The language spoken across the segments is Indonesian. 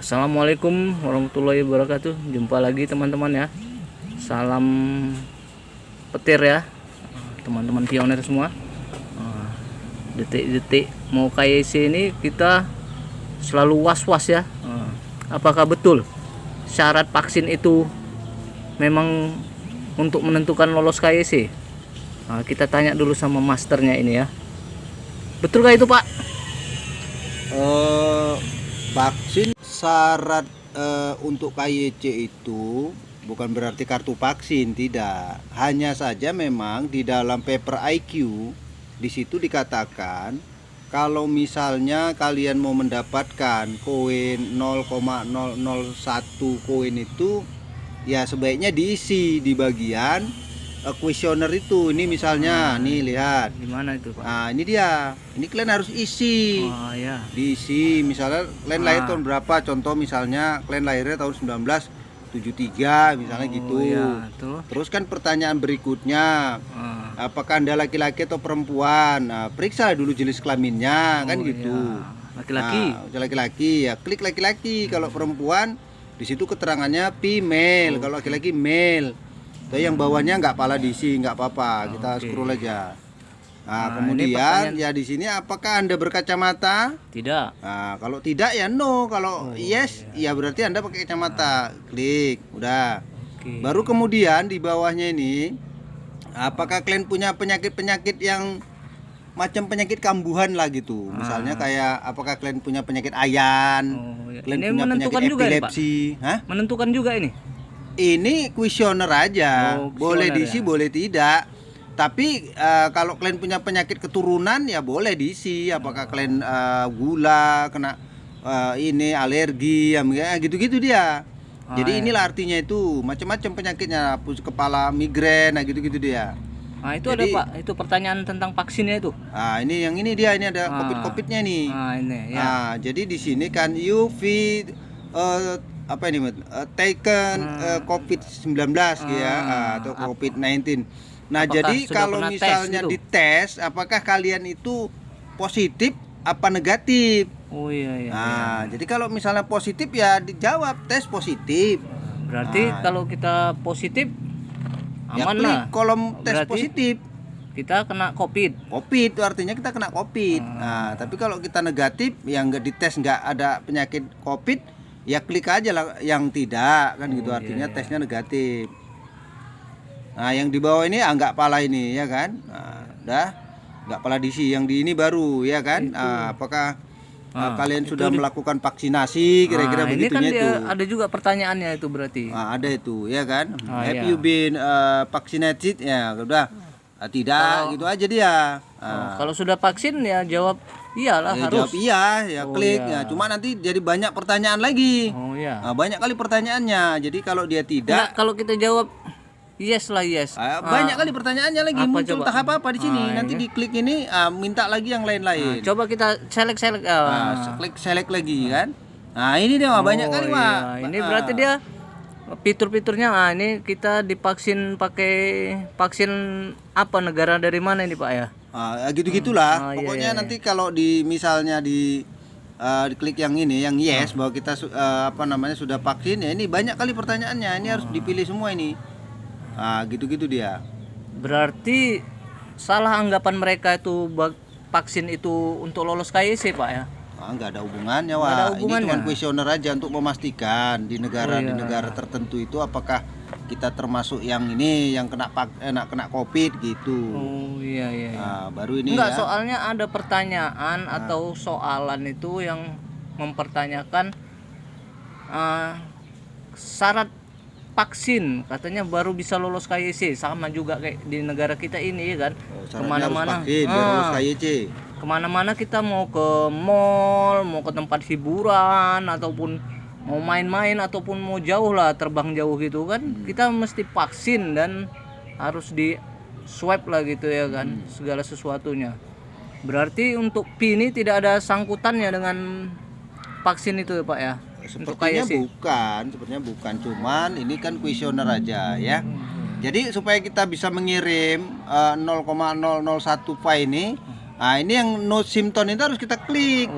Assalamualaikum warahmatullahi wabarakatuh. Jumpa lagi teman-teman ya. Salam petir ya, teman-teman pioner semua. Detik-detik mau KYC ini kita selalu was-was ya. Apakah betul syarat vaksin itu memang untuk menentukan lolos KYC? Kita tanya dulu sama masternya ini ya. Betulkah itu, Pak? Vaksin syarat untuk KYC itu bukan berarti kartu vaksin, tidak. Hanya saja memang di dalam paper IQ di situ dikatakan kalau misalnya kalian mau mendapatkan koin 0,001 koin itu ya sebaiknya diisi di bagian kuesioner itu. Ini misalnya nih lihat Gimana itu, Pak? nah ini dia, ini kalian harus isi. Ya. Diisi misalnya kalian lahir tahun berapa, contoh misalnya kalian lahirnya tahun 1973 misalnya gitu Ya, terus kan pertanyaan berikutnya apakah Anda laki-laki atau perempuan. Periksa dulu jenis kelaminnya kan gitu. Laki-laki. Laki-laki ya klik laki-laki. Kalau perempuan di situ keterangannya female. Kalau laki-laki male. Yang bawahnya nggak pala diisi, nggak apa-apa, kita scroll aja. Kemudian ya di sini apakah Anda berkacamata? Tidak. Kalau tidak ya no, kalau yes ya berarti Anda pakai kacamata. Klik, udah. Baru kemudian di bawahnya ini apakah kalian punya penyakit-penyakit yang macam penyakit kambuhan lah gitu. Misalnya kayak apakah kalian punya penyakit ayan? Kalian Ini punya menentukan penyakit juga epilepsi? ini, Pak? Menentukan juga ini. Ini kuesioner aja, boleh diisi ya. boleh tidak. Tapi kalau kalian punya penyakit keturunan ya boleh diisi. Apakah kalian gula, kena ini alergi, ya gitu-gitu dia. Jadi inilah artinya itu macam-macam penyakitnya, kepala migrain, gitu-gitu dia. Itu jadi, ada Pak, itu pertanyaan tentang vaksinnya itu. Ini yang ini dia, ini ada COVID-nya nih. Ini ya. Jadi di sini kan UV apa ini taken COVID-19 ya atau COVID-19. Nah, Apakah jadi kalau misalnya gitu? dites apakah kalian itu positif apa negatif? Jadi kalau misalnya positif ya dijawab tes positif. Berarti kalau kita positif aman ya klik lah. kolom tes Berarti positif. Kita kena COVID. COVID itu artinya kita kena COVID. Tapi kalau kita negatif yang nggak dites nggak ada penyakit COVID, ya klik aja lah yang tidak kan gitu, artinya tesnya negatif. Yang di bawah ini nggak pala ini ya kan. Udah nggak pala diisi, yang di ini baru ya kan. Apakah kalian sudah melakukan vaksinasi, kira-kira begitunya kan itu. Ada juga pertanyaannya itu berarti. Ada itu ya kan. Have you been vaccinated? Ya udah. Tidak, gitu aja dia. Kalau sudah vaksin ya jawab iyalah, ya, harus. Jawab iya, ya klik. Ya, cuma nanti jadi banyak pertanyaan lagi. Banyak kali pertanyaannya. Jadi kalau dia tidak, kalau kita jawab yes lah yes. Banyak kali pertanyaannya lagi. Muncul tahap apa di sini? Nanti ini. diklik ini, minta lagi yang lain-lain. Coba kita select. Klik select lagi kan. Ini dia banyak kali Pak. Ini berarti dia fitur-fiturnya. Ini kita divaksin pakai vaksin apa, negara dari mana ini Pak ya? Gitu-gitulah. Pokoknya nanti kalau misalnya diklik yang ini, yang yes, bahwa kita sudah vaksin ya, ini banyak kali pertanyaannya. Ini harus dipilih semua ini. Gitu-gitu dia. Berarti salah anggapan mereka itu vaksin itu untuk lolos KYC Pak ya? Nggak ada hubungannya Wak. Ini cuma kuesioner aja untuk memastikan di negara tertentu itu apakah kita termasuk yang ini yang kena COVID gitu. Baru ini enggak, soalnya ada pertanyaan atau soalan itu yang mempertanyakan syarat vaksin, katanya baru bisa lolos KYC, sama juga kayak di negara kita ini ya kan. Kemana-mana lolos KYC. Kemana-mana kita mau ke mall, mau ke tempat hiburan, ataupun mau main-main, ataupun mau jauh lah, terbang jauh gitu kan, kita mesti vaksin dan harus di swab lah gitu ya kan, segala sesuatunya. Berarti untuk P ini tidak ada sangkutannya dengan vaksin itu ya Pak ya? Sepertinya bukan, cuman ini kan kuesioner aja ya. Jadi supaya kita bisa mengirim 0,001 file ini, ini yang no symptom itu harus kita klik.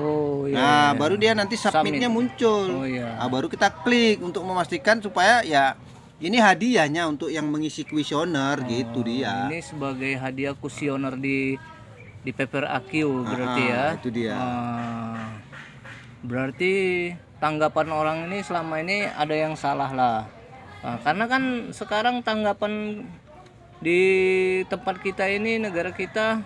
Oh iya. Nah, iya. baru dia nanti submitnya muncul. Oh iya. Nah, baru kita klik untuk memastikan supaya ya ini hadiahnya untuk yang mengisi kuesioner gitu dia. Ini sebagai hadiah kuesioner di PPRAQ berarti ya. Itu dia. Berarti tanggapan orang ini selama ini ada yang salah lah. Karena kan sekarang tanggapan di tempat kita ini, negara kita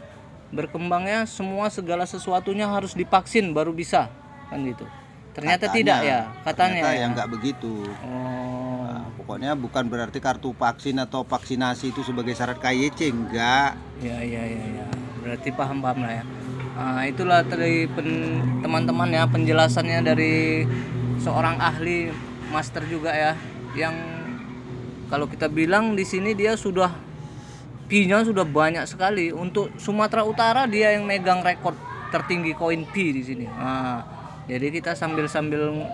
berkembangnya semua segala sesuatunya harus divaksin baru bisa kan gitu. Ternyata tidak ya katanya. Ternyata Ya. yang nggak begitu. Oh. Nah, pokoknya bukan berarti kartu vaksin atau vaksinasi itu sebagai syarat KYC, enggak. Ya. Berarti paham lah ya. Itulah tadi teman-teman ya penjelasannya dari seorang ahli master juga ya, yang kalau kita bilang di sini dia sudah P-nya sudah banyak sekali. Untuk Sumatera Utara dia yang megang rekor tertinggi koin P di sini. Jadi kita sambil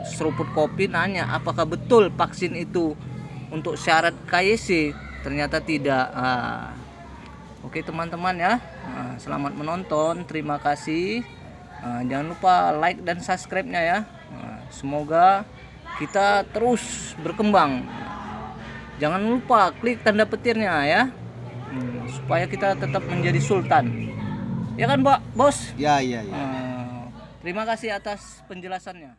seruput kopi nanya apakah betul vaksin itu untuk syarat KYC. Ternyata tidak. Oke teman-teman ya, selamat menonton, terima kasih. Jangan lupa like dan subscribe-nya ya. Semoga kita terus berkembang. Jangan lupa klik tanda petirnya ya, supaya kita tetap menjadi sultan. Ya kan, Bos? Ya. Terima kasih atas penjelasannya.